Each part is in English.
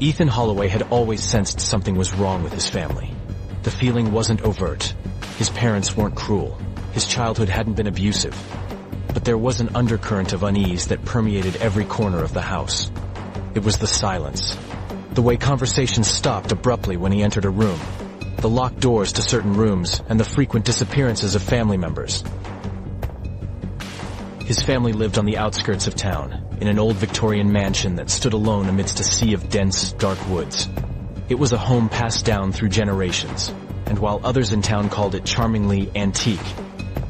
Ethan Holloway had always sensed something was wrong with his family. The feeling wasn't overt. His parents weren't cruel. His childhood hadn't been abusive. But there was an undercurrent of unease that permeated every corner of the house. It was the silence. The way conversations stopped abruptly when he entered a room. The locked doors to certain rooms and the frequent disappearances of family members. His family lived on the outskirts of town, in an old Victorian mansion that stood alone amidst a sea of dense, dark woods. It was a home passed down through generations, and while others in town called it charmingly antique,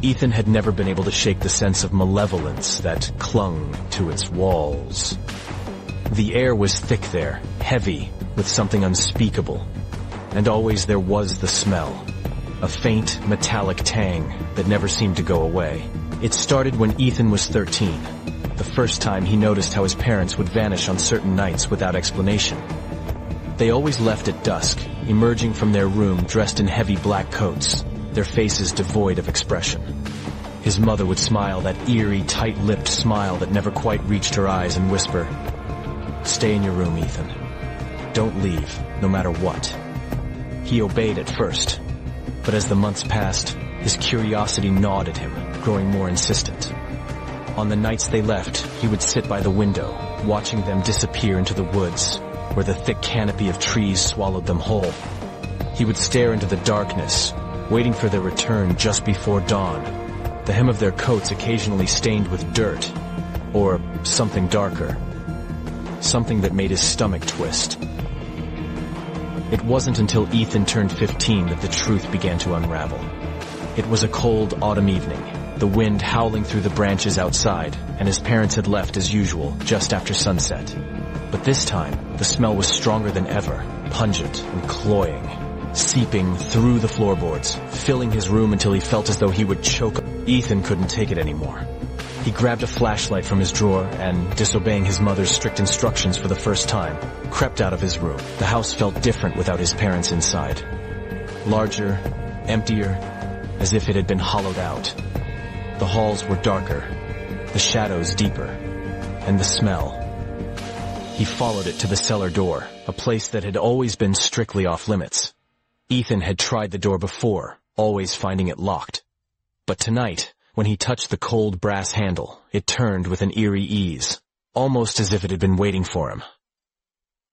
Ethan had never been able to shake the sense of malevolence that clung to its walls. The air was thick there, heavy, with something unspeakable. And always there was the smell, a faint, metallic tang that never seemed to go away. It started when Ethan was 13, the first time he noticed how his parents would vanish on certain nights without explanation. They always left at dusk, emerging from their room dressed in heavy black coats, their faces devoid of expression. His mother would smile, that eerie, tight-lipped smile that never quite reached her eyes, and whisper, "Stay in your room, Ethan. Don't leave, no matter what." He obeyed at first, but as the months passed, his curiosity gnawed at him, growing more insistent. On the nights they left, he would sit by the window, watching them disappear into the woods, where the thick canopy of trees swallowed them whole. He would stare into the darkness, waiting for their return just before dawn, the hem of their coats occasionally stained with dirt, or something darker, something that made his stomach twist. It wasn't until Ethan turned 15 that the truth began to unravel. It was a cold autumn evening, the wind howling through the branches outside, and his parents had left as usual just after sunset. But this time, the smell was stronger than ever, pungent and cloying, seeping through the floorboards, filling his room until he felt as though he would choke. Ethan couldn't take it anymore. He grabbed a flashlight from his drawer and, disobeying his mother's strict instructions for the first time, crept out of his room. The house felt different without his parents inside. Larger, emptier, as if it had been hollowed out. The halls were darker, the shadows deeper, and the smell. He followed it to the cellar door, a place that had always been strictly off-limits. Ethan had tried the door before, always finding it locked. But tonight, when he touched the cold brass handle, it turned with an eerie ease, almost as if it had been waiting for him.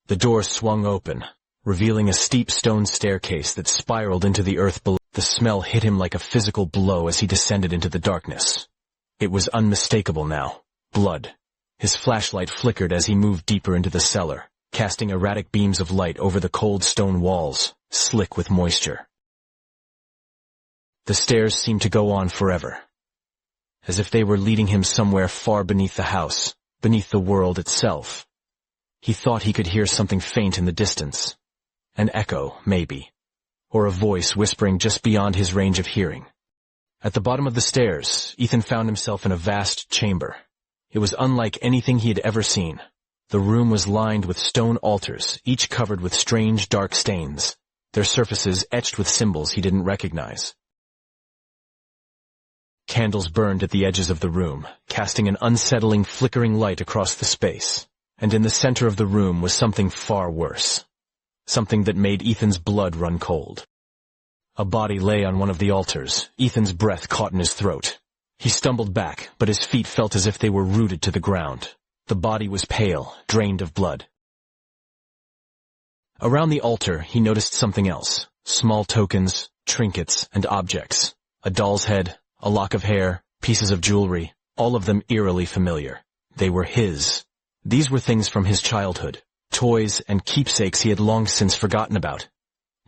The door swung open, revealing a steep stone staircase that spiraled into the earth below. The smell hit him like a physical blow as he descended into the darkness. It was unmistakable now. Blood. His flashlight flickered as he moved deeper into the cellar, casting erratic beams of light over the cold stone walls, slick with moisture. The stairs seemed to go on forever, as if they were leading him somewhere far beneath the house, beneath the world itself. He thought he could hear something faint in the distance. An echo, maybe, or a voice whispering just beyond his range of hearing. At the bottom of the stairs, Ethan found himself in a vast chamber. It was unlike anything he had ever seen. The room was lined with stone altars, each covered with strange dark stains, their surfaces etched with symbols he didn't recognize. Candles burned at the edges of the room, casting an unsettling, flickering light across the space. And in the center of the room was something far worse. Something that made Ethan's blood run cold. A body lay on one of the altars. Ethan's breath caught in his throat. He stumbled back, but his feet felt as if they were rooted to the ground. The body was pale, drained of blood. Around the altar, he noticed something else. Small tokens, trinkets, and objects. A doll's head, a lock of hair, pieces of jewelry, all of them eerily familiar. They were his. These were things from his childhood. Toys and keepsakes he had long since forgotten about,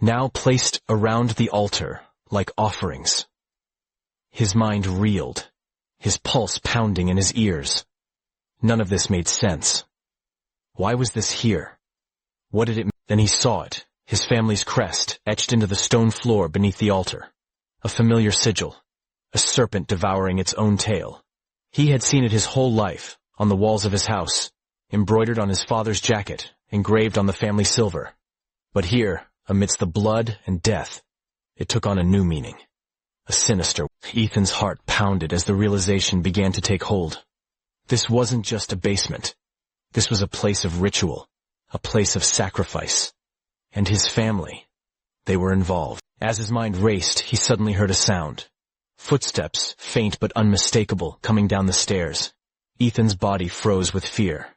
now placed around the altar like offerings. His mind reeled, his pulse pounding in his ears. None of this made sense. Why was this here? What did it mean? Then he saw it, his family's crest etched into the stone floor beneath the altar. A familiar sigil, a serpent devouring its own tail. He had seen it his whole life, on the walls of his house, embroidered on his father's jacket, engraved on the family silver. But here, amidst the blood and death, it took on a new meaning. A sinister. Ethan's heart pounded as the realization began to take hold. This wasn't just a basement. This was a place of ritual, a place of sacrifice. And his family, they were involved. As his mind raced, he suddenly heard a sound. Footsteps, faint but unmistakable, coming down the stairs. Ethan's body froze with fear.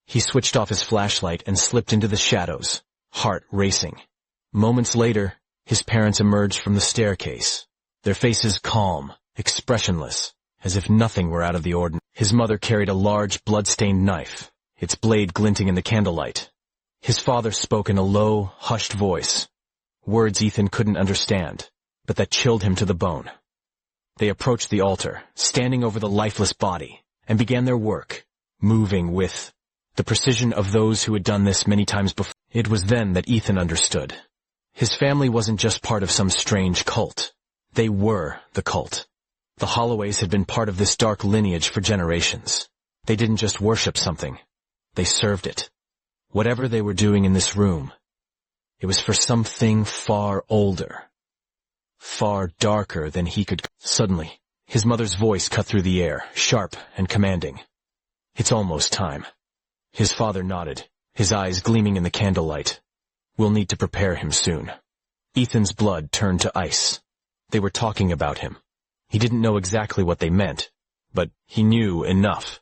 He switched off his flashlight and slipped into the shadows, heart racing. Moments later, his parents emerged from the staircase, their faces calm, expressionless, as if nothing were out of the ordinary. His mother carried a large, blood-stained knife, its blade glinting in the candlelight. His father spoke in a low, hushed voice, words Ethan couldn't understand, but that chilled him to the bone. They approached the altar, standing over the lifeless body, and began their work, moving with the precision of those who had done this many times before. It was then that Ethan understood. His family wasn't just part of some strange cult. They were the cult. The Holloways had been part of this dark lineage for generations. They didn't just worship something. They served it. Whatever they were doing in this room, it was for something far older, far darker than he could. Suddenly, his mother's voice cut through the air, sharp and commanding. "It's almost time." His father nodded, his eyes gleaming in the candlelight. "We'll need to prepare him soon." Ethan's blood turned to ice. They were talking about him. He didn't know exactly what they meant, but he knew enough.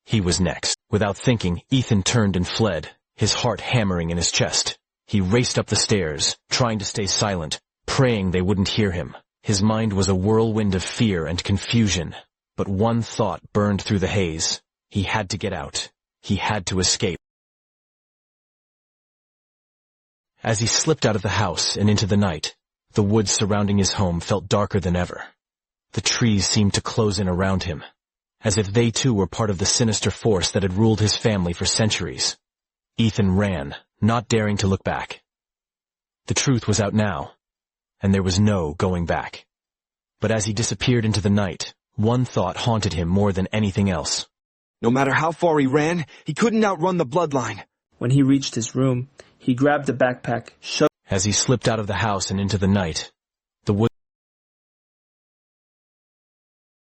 He was next. Without thinking, Ethan turned and fled, his heart hammering in his chest. He raced up the stairs, trying to stay silent, praying they wouldn't hear him. His mind was a whirlwind of fear and confusion, but one thought burned through the haze. He had to get out. He had to escape. As he slipped out of the house and into the night, the woods surrounding his home felt darker than ever. The trees seemed to close in around him, as if they too were part of the sinister force that had ruled his family for centuries. Ethan ran, not daring to look back. The truth was out now, and there was no going back. But as he disappeared into the night, one thought haunted him more than anything else. No matter how far he ran, he couldn't outrun the bloodline. When he reached his room, he grabbed the backpack, shoved. As he slipped out of the house and into the night,